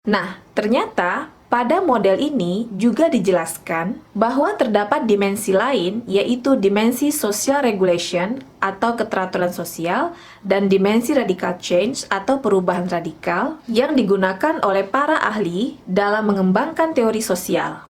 Nah, ternyata pada model ini juga dijelaskan bahwa terdapat dimensi lain, yaitu dimensi social regulation atau keteraturan sosial dan dimensi radical change atau perubahan radikal yang digunakan oleh para ahli dalam mengembangkan teori sosial.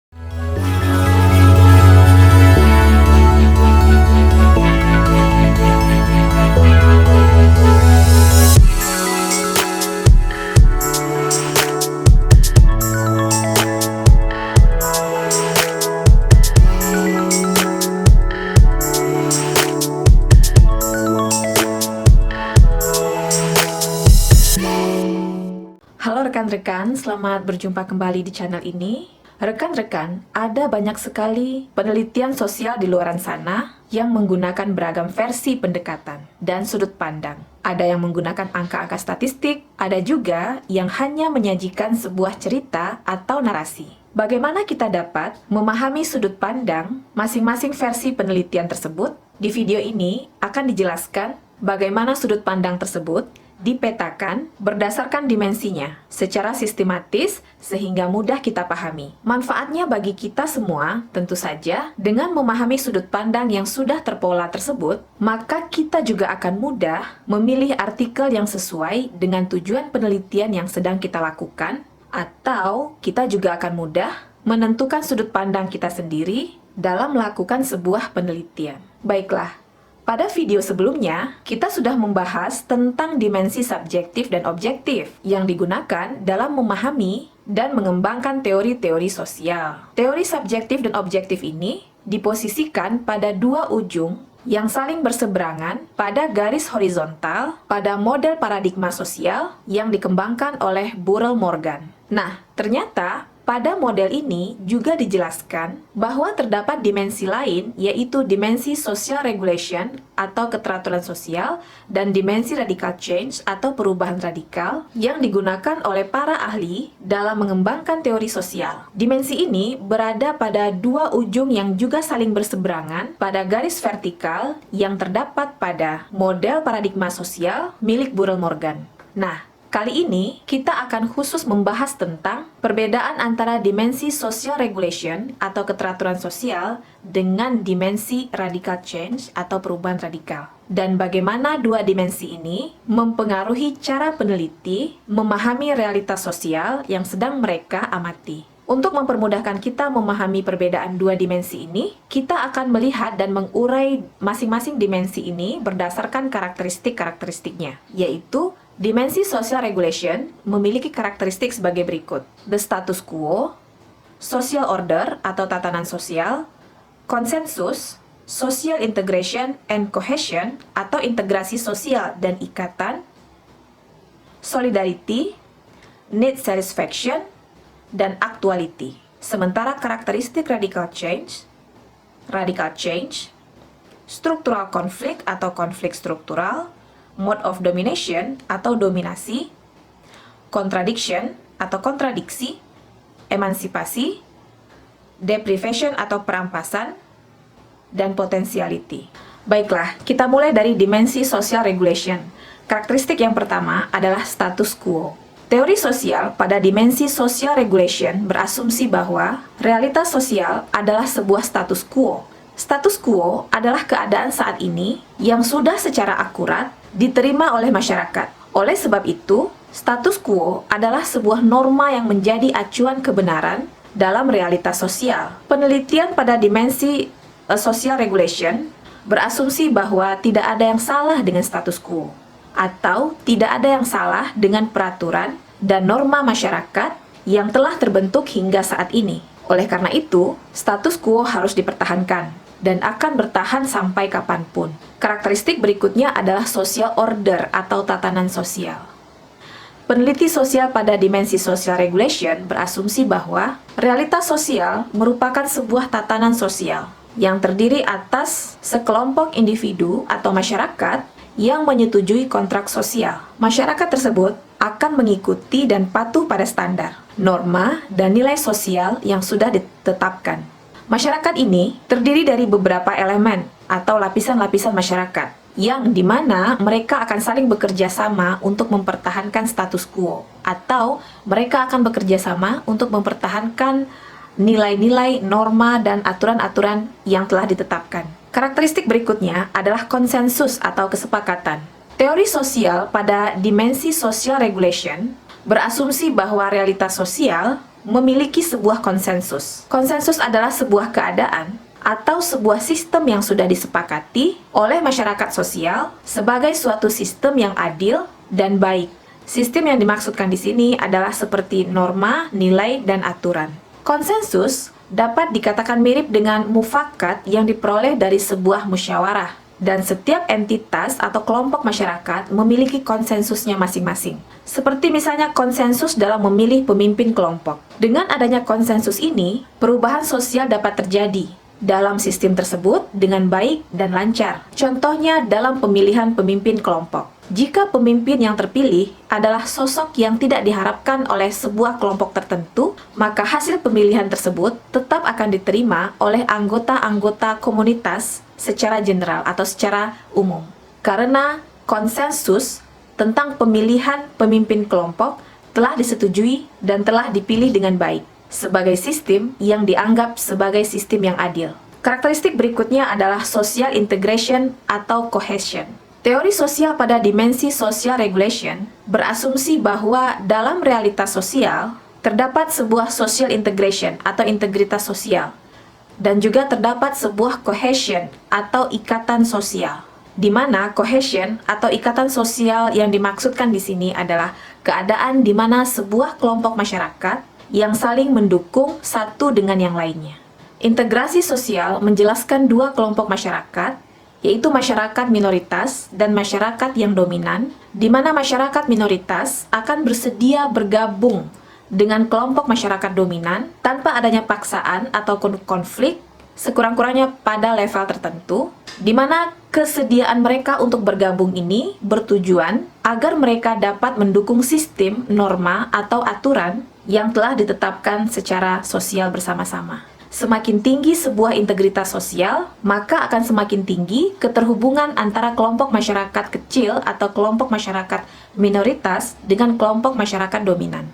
Halo rekan-rekan, selamat berjumpa kembali di channel ini. Rekan-rekan, ada banyak sekali penelitian sosial di luaran sana yang menggunakan beragam versi pendekatan dan sudut pandang. Ada yang menggunakan angka-angka statistik, ada juga yang hanya menyajikan sebuah cerita atau narasi. Bagaimana kita dapat memahami sudut pandang masing-masing versi penelitian tersebut? Di video ini akan dijelaskan bagaimana sudut pandang tersebut dipetakan berdasarkan dimensinya secara sistematis sehingga mudah kita pahami. Manfaatnya bagi kita semua tentu saja dengan memahami sudut pandang yang sudah terpola tersebut, maka kita juga akan mudah memilih artikel yang sesuai dengan tujuan penelitian yang sedang kita lakukan, atau kita juga akan mudah menentukan sudut pandang kita sendiri dalam melakukan sebuah penelitian. Baiklah, pada video sebelumnya, kita sudah membahas tentang dimensi subjektif dan objektif yang digunakan dalam memahami dan mengembangkan teori-teori sosial. Teori subjektif dan objektif ini diposisikan pada dua ujung yang saling berseberangan pada garis horizontal pada model paradigma sosial yang dikembangkan oleh Burrell Morgan. Nah, ternyata pada model ini juga dijelaskan bahwa terdapat dimensi lain, yaitu dimensi social regulation atau keteraturan sosial dan dimensi radical change atau perubahan radikal yang digunakan oleh para ahli dalam mengembangkan teori sosial. Dimensi ini berada pada dua ujung yang juga saling berseberangan pada garis vertikal yang terdapat pada model paradigma sosial milik Burrell Morgan. Nah, kali ini, kita akan khusus membahas tentang perbedaan antara dimensi social regulation atau keteraturan sosial dengan dimensi radical change atau perubahan radikal. Dan bagaimana dua dimensi ini mempengaruhi cara peneliti memahami realitas sosial yang sedang mereka amati. Untuk mempermudahkan kita memahami perbedaan dua dimensi ini, kita akan melihat dan mengurai masing-masing dimensi ini berdasarkan karakteristik-karakteristiknya, yaitu dimensi social regulation memiliki karakteristik sebagai berikut: the status quo, social order atau tatanan sosial, konsensus, social integration and cohesion atau integrasi sosial dan ikatan, solidarity, need satisfaction, dan actuality. Sementara karakteristik radical change, structural conflict atau konflik struktural, mode of domination atau dominasi, contradiction atau kontradiksi, emansipasi, deprivation atau perampasan, dan potentiality. Baiklah, kita mulai dari dimensi social regulation. Karakteristik yang pertama adalah status quo. Teori sosial pada dimensi social regulation berasumsi bahwa realitas sosial adalah sebuah status quo. Status quo adalah keadaan saat ini yang sudah secara akurat diterima oleh masyarakat. Oleh sebab itu, status quo adalah sebuah norma yang menjadi acuan kebenaran dalam realitas sosial. Penelitian pada dimensi social regulation berasumsi bahwa tidak ada yang salah dengan status quo, atau tidak ada yang salah dengan peraturan dan norma masyarakat yang telah terbentuk hingga saat ini. Oleh karena itu, status quo harus dipertahankan dan akan bertahan sampai kapanpun. Karakteristik berikutnya adalah social order atau tatanan sosial. Peneliti sosial pada dimensi social regulation berasumsi bahwa realitas sosial merupakan sebuah tatanan sosial yang terdiri atas sekelompok individu atau masyarakat yang menyetujui kontrak sosial. Masyarakat tersebut akan mengikuti dan patuh pada standar, norma, dan nilai sosial yang sudah ditetapkan. Masyarakat ini terdiri dari beberapa elemen atau lapisan-lapisan masyarakat. yang dimana mereka akan saling bekerja sama untuk mempertahankan status quo, atau mereka akan bekerja sama untuk mempertahankan nilai-nilai, norma, dan aturan-aturan yang telah ditetapkan. Karakteristik berikutnya adalah konsensus atau kesepakatan. Teori sosial pada dimensi social regulation berasumsi bahwa realitas sosial memiliki sebuah konsensus. Konsensus adalah sebuah keadaan atau sebuah sistem yang sudah disepakati oleh masyarakat sosial sebagai suatu sistem yang adil dan baik. Sistem yang dimaksudkan di sini adalah seperti norma, nilai, dan aturan. Konsensus dapat dikatakan mirip dengan mufakat yang diperoleh dari sebuah musyawarah, dan setiap entitas atau kelompok masyarakat memiliki konsensusnya masing-masing. Seperti misalnya konsensus dalam memilih pemimpin kelompok. Dengan adanya konsensus ini, perubahan sosial dapat terjadi dalam sistem tersebut dengan baik dan lancar. Contohnya dalam pemilihan pemimpin kelompok. Jika pemimpin yang terpilih adalah sosok yang tidak diharapkan oleh sebuah kelompok tertentu, maka hasil pemilihan tersebut tetap akan diterima oleh anggota-anggota komunitas secara general atau secara umum. Karena konsensus tentang pemilihan pemimpin kelompok telah disetujui dan telah dipilih dengan baik sebagai sistem yang dianggap sebagai sistem yang adil. Karakteristik berikutnya adalah social integration atau cohesion. Teori sosial pada dimensi social regulation berasumsi bahwa dalam realitas sosial terdapat sebuah social integration atau integritas sosial, dan juga terdapat sebuah cohesion atau ikatan sosial, di mana cohesion atau ikatan sosial yang dimaksudkan di sini adalah keadaan di mana sebuah kelompok masyarakat yang saling mendukung satu dengan yang lainnya. Integrasi sosial menjelaskan dua kelompok masyarakat, yaitu masyarakat minoritas dan masyarakat yang dominan, di mana masyarakat minoritas akan bersedia bergabung dengan kelompok masyarakat dominan tanpa adanya paksaan atau konflik, sekurang-kurangnya pada level tertentu, di mana kesediaan mereka untuk bergabung ini bertujuan agar mereka dapat mendukung sistem, norma, atau aturan yang telah ditetapkan secara sosial bersama-sama. Semakin tinggi sebuah integritas sosial, maka akan semakin tinggi keterhubungan antara kelompok masyarakat kecil atau kelompok masyarakat minoritas dengan kelompok masyarakat dominan.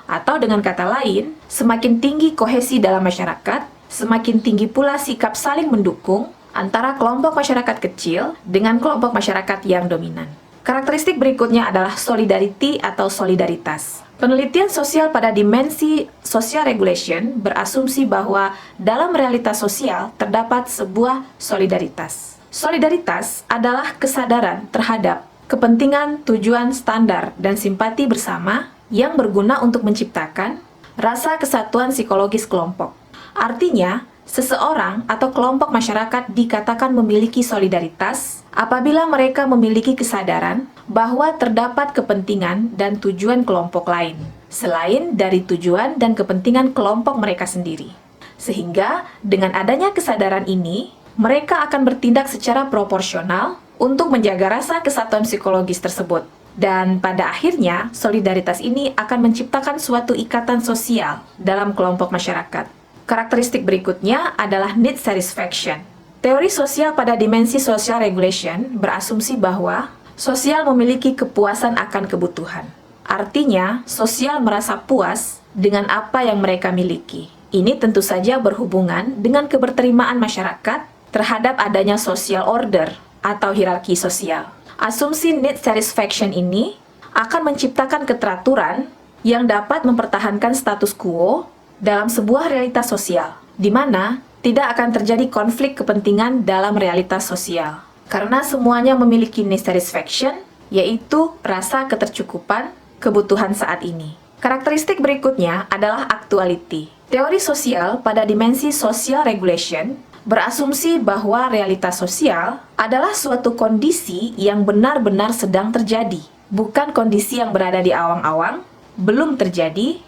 Atau dengan kata lain, semakin tinggi kohesi dalam masyarakat, semakin tinggi pula sikap saling mendukung antara kelompok masyarakat kecil dengan kelompok masyarakat yang dominan. Karakteristik berikutnya adalah solidarity atau solidaritas. Penelitian sosial pada dimensi social regulation berasumsi bahwa dalam realitas sosial terdapat sebuah solidaritas. Solidaritas adalah kesadaran terhadap kepentingan, tujuan, standar, dan simpati bersama yang berguna untuk menciptakan rasa kesatuan psikologis kelompok. Artinya, seseorang atau kelompok masyarakat dikatakan memiliki solidaritas apabila mereka memiliki kesadaran bahwa terdapat kepentingan dan tujuan kelompok lain, selain dari tujuan dan kepentingan kelompok mereka sendiri. Sehingga, dengan adanya kesadaran ini, mereka akan bertindak secara proporsional untuk menjaga rasa kesatuan psikologis tersebut. Dan pada akhirnya, solidaritas ini akan menciptakan suatu ikatan sosial dalam kelompok masyarakat. Karakteristik berikutnya adalah need satisfaction. Teori sosial pada dimensi social regulation berasumsi bahwa sosial memiliki kepuasan akan kebutuhan. Artinya, sosial merasa puas dengan apa yang mereka miliki. Ini tentu saja berhubungan dengan keberterimaan masyarakat terhadap adanya social order atau hierarki sosial. Asumsi need satisfaction ini akan menciptakan keteraturan yang dapat mempertahankan status quo dalam sebuah realitas sosial, di mana tidak akan terjadi konflik kepentingan dalam realitas sosial. Karena semuanya memiliki need satisfaction, yaitu rasa ketercukupan kebutuhan saat ini. Karakteristik berikutnya adalah actuality. Teori sosial pada dimensi social regulation berasumsi bahwa realitas sosial adalah suatu kondisi yang benar-benar sedang terjadi, bukan kondisi yang berada di awang-awang, belum terjadi,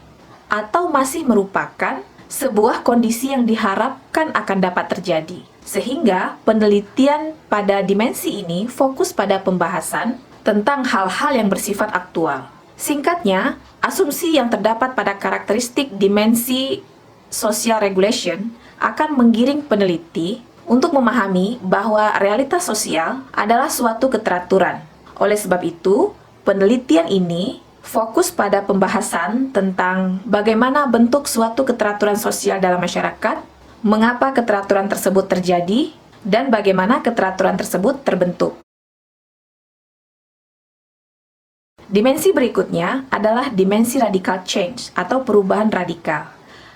atau masih merupakan sebuah kondisi yang diharapkan akan dapat terjadi. Sehingga penelitian pada dimensi ini fokus pada pembahasan tentang hal-hal yang bersifat aktual. Singkatnya, asumsi yang terdapat pada karakteristik dimensi social regulation akan menggiring peneliti untuk memahami bahwa realitas sosial adalah suatu keteraturan. Oleh sebab itu, penelitian ini fokus pada pembahasan tentang bagaimana bentuk suatu keteraturan sosial dalam masyarakat, mengapa keteraturan tersebut terjadi, dan bagaimana keteraturan tersebut terbentuk. Dimensi berikutnya adalah dimensi radical change atau perubahan radikal.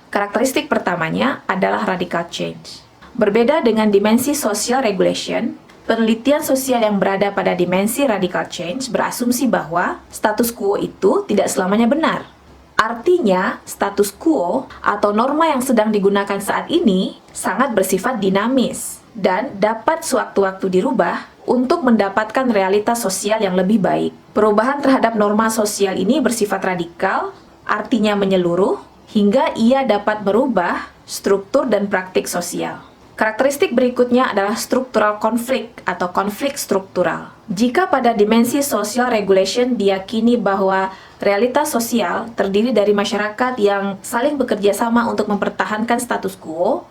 Karakteristik pertamanya adalah radical change. Berbeda dengan dimensi social regulation, penelitian sosial yang berada pada dimensi radical change berasumsi bahwa status quo itu tidak selamanya benar. Artinya, status quo atau norma yang sedang digunakan saat ini sangat bersifat dinamis dan dapat sewaktu-waktu dirubah untuk mendapatkan realitas sosial yang lebih baik. Perubahan terhadap norma sosial ini bersifat radikal, artinya menyeluruh, hingga ia dapat merubah struktur dan praktik sosial. Karakteristik berikutnya adalah struktural konflik atau konflik struktural. Jika pada dimensi social regulation diyakini bahwa realitas sosial terdiri dari masyarakat yang saling bekerja sama untuk mempertahankan status quo,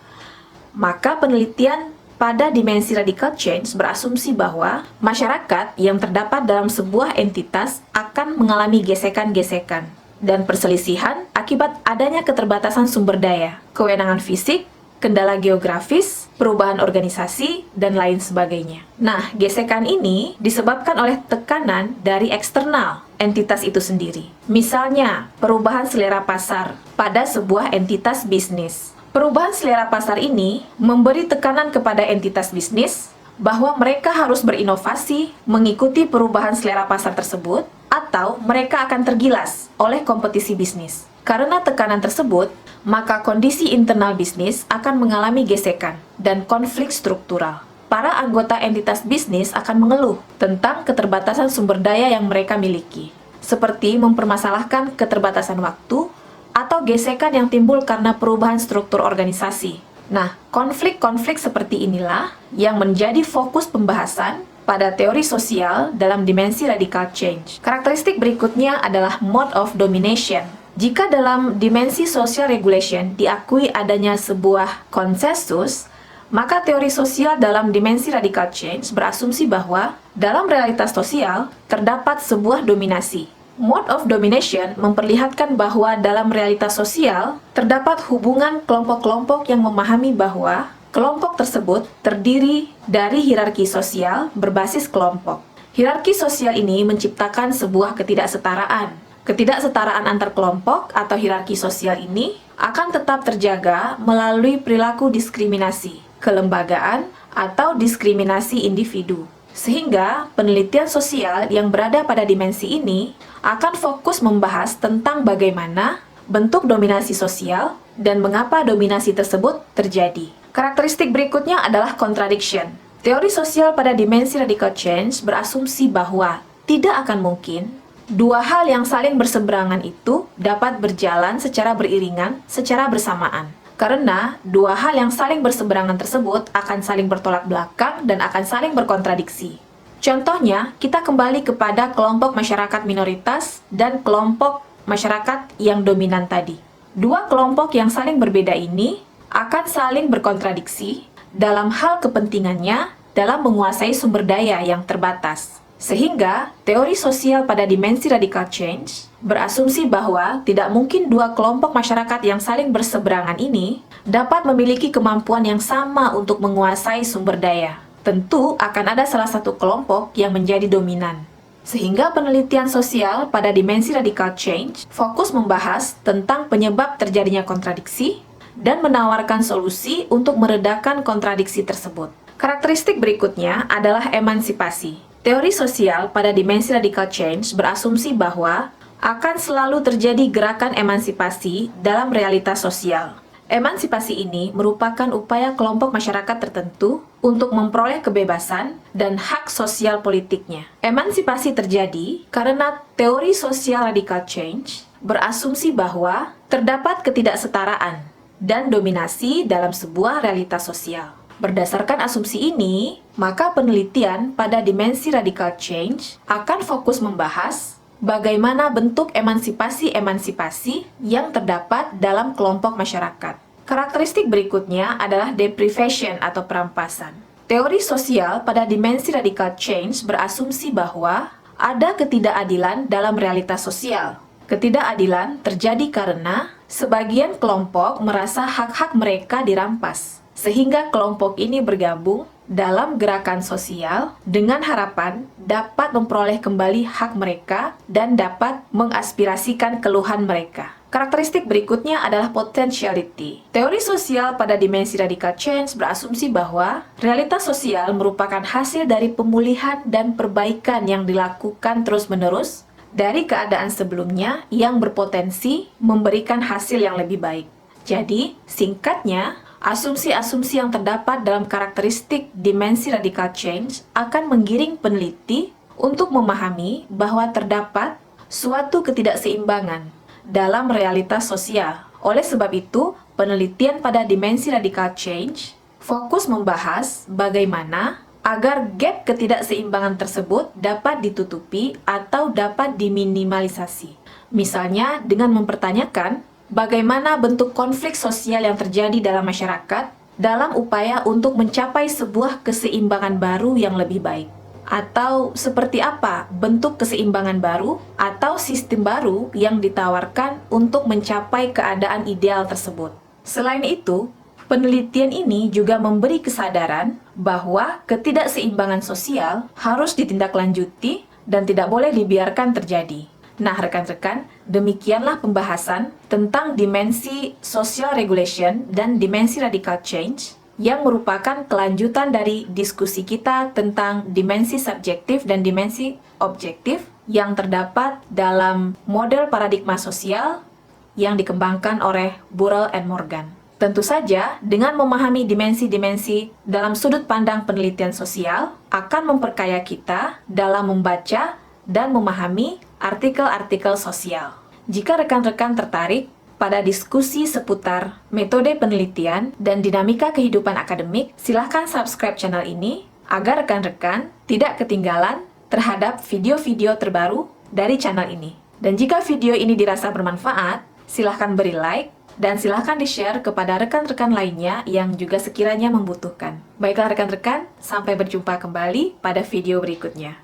maka penelitian pada dimensi radical change berasumsi bahwa masyarakat yang terdapat dalam sebuah entitas akan mengalami gesekan-gesekan dan perselisihan akibat adanya keterbatasan sumber daya, kewenangan fisik, kendala geografis, perubahan organisasi, dan lain sebagainya. Nah, gesekan ini disebabkan oleh tekanan dari eksternal entitas itu sendiri. Misalnya, perubahan selera pasar pada sebuah entitas bisnis. Perubahan selera pasar ini memberi tekanan kepada entitas bisnis bahwa mereka harus berinovasi mengikuti perubahan selera pasar tersebut atau mereka akan tergilas oleh kompetisi bisnis. Karena tekanan tersebut, maka kondisi internal bisnis akan mengalami gesekan dan konflik struktural. Para anggota entitas bisnis akan mengeluh tentang keterbatasan sumber daya yang mereka miliki, seperti mempermasalahkan keterbatasan waktu atau gesekan yang timbul karena perubahan struktur organisasi. Nah, konflik-konflik seperti inilah yang menjadi fokus pembahasan pada teori sosial dalam dimensi radical change. Karakteristik berikutnya adalah mode of domination. Jika dalam dimensi social regulation diakui adanya sebuah konsensus, maka teori sosial dalam dimensi radical change berasumsi bahwa dalam realitas sosial terdapat sebuah dominasi. Mode of domination memperlihatkan bahwa dalam realitas sosial terdapat hubungan kelompok-kelompok yang memahami bahwa kelompok tersebut terdiri dari hierarki sosial berbasis kelompok. Hierarki sosial ini menciptakan sebuah ketidaksetaraan. Ketidaksetaraan antar kelompok atau hierarki sosial ini akan tetap terjaga melalui perilaku diskriminasi, kelembagaan, atau diskriminasi individu. Sehingga penelitian sosial yang berada pada dimensi ini akan fokus membahas tentang bagaimana bentuk dominasi sosial dan mengapa dominasi tersebut terjadi. Karakteristik berikutnya adalah contradiction. Teori sosial pada dimensi radical change berasumsi bahwa tidak akan mungkin dua hal yang saling berseberangan itu dapat berjalan secara beriringan, secara bersamaan. Karena dua hal yang saling berseberangan tersebut akan saling bertolak belakang dan akan saling berkontradiksi. Contohnya, kita kembali kepada kelompok masyarakat minoritas dan kelompok masyarakat yang dominan tadi. Dua kelompok yang saling berbeda ini akan saling berkontradiksi dalam hal kepentingannya dalam menguasai sumber daya yang terbatas. Sehingga, teori sosial pada dimensi radical change berasumsi bahwa tidak mungkin dua kelompok masyarakat yang saling berseberangan ini dapat memiliki kemampuan yang sama untuk menguasai sumber daya. Tentu akan ada salah satu kelompok yang menjadi dominan. Sehingga penelitian sosial pada dimensi radical change fokus membahas tentang penyebab terjadinya kontradiksi dan menawarkan solusi untuk meredakan kontradiksi tersebut. Karakteristik berikutnya adalah emansipasi. Teori sosial pada dimensi radical change berasumsi bahwa akan selalu terjadi gerakan emansipasi dalam realitas sosial. Emansipasi ini merupakan upaya kelompok masyarakat tertentu untuk memperoleh kebebasan dan hak sosial politiknya. Emansipasi terjadi karena teori sosial radical change berasumsi bahwa terdapat ketidaksetaraan dan dominasi dalam sebuah realitas sosial. Berdasarkan asumsi ini, maka penelitian pada dimensi radical change akan fokus membahas bagaimana bentuk emansipasi-emansipasi yang terdapat dalam kelompok masyarakat. Karakteristik berikutnya adalah deprivation atau perampasan. Teori sosial pada dimensi radical change berasumsi bahwa ada ketidakadilan dalam realitas sosial. Ketidakadilan terjadi karena sebagian kelompok merasa hak-hak mereka dirampas, sehingga kelompok ini bergabung dalam gerakan sosial dengan harapan dapat memperoleh kembali hak mereka dan dapat mengaspirasikan keluhan mereka. Karakteristik berikutnya adalah potentiality. Teori sosial pada dimensi radical change berasumsi bahwa realitas sosial merupakan hasil dari pemulihan dan perbaikan yang dilakukan terus-menerus dari keadaan sebelumnya yang berpotensi memberikan hasil yang lebih baik. Jadi, singkatnya, asumsi-asumsi yang terdapat dalam karakteristik dimensi radical change akan menggiring peneliti untuk memahami bahwa terdapat suatu ketidakseimbangan dalam realitas sosial. Oleh sebab itu, penelitian pada dimensi radical change fokus membahas bagaimana agar gap ketidakseimbangan tersebut dapat ditutupi atau dapat diminimalisasi. Misalnya dengan mempertanyakan bagaimana bentuk konflik sosial yang terjadi dalam masyarakat dalam upaya untuk mencapai sebuah keseimbangan baru yang lebih baik. Atau seperti apa bentuk keseimbangan baru atau sistem baru yang ditawarkan untuk mencapai keadaan ideal tersebut. Selain itu, penelitian ini juga memberi kesadaran bahwa ketidakseimbangan sosial harus ditindaklanjuti dan tidak boleh dibiarkan terjadi. Nah, rekan-rekan, demikianlah pembahasan tentang dimensi social regulation dan dimensi radical change yang merupakan kelanjutan dari diskusi kita tentang dimensi subjektif dan dimensi objektif yang terdapat dalam model paradigma sosial yang dikembangkan oleh Burrell and Morgan. Tentu saja, dengan memahami dimensi-dimensi dalam sudut pandang penelitian sosial akan memperkaya kita dalam membaca dan memahami artikel-artikel sosial. Jika rekan-rekan tertarik pada diskusi seputar metode penelitian dan dinamika kehidupan akademik, silahkan subscribe channel ini agar rekan-rekan tidak ketinggalan terhadap video-video terbaru dari channel ini. Dan jika video ini dirasa bermanfaat, silahkan beri like dan silahkan di-share kepada rekan-rekan lainnya yang juga sekiranya membutuhkan. Baiklah rekan-rekan, sampai berjumpa kembali pada video berikutnya.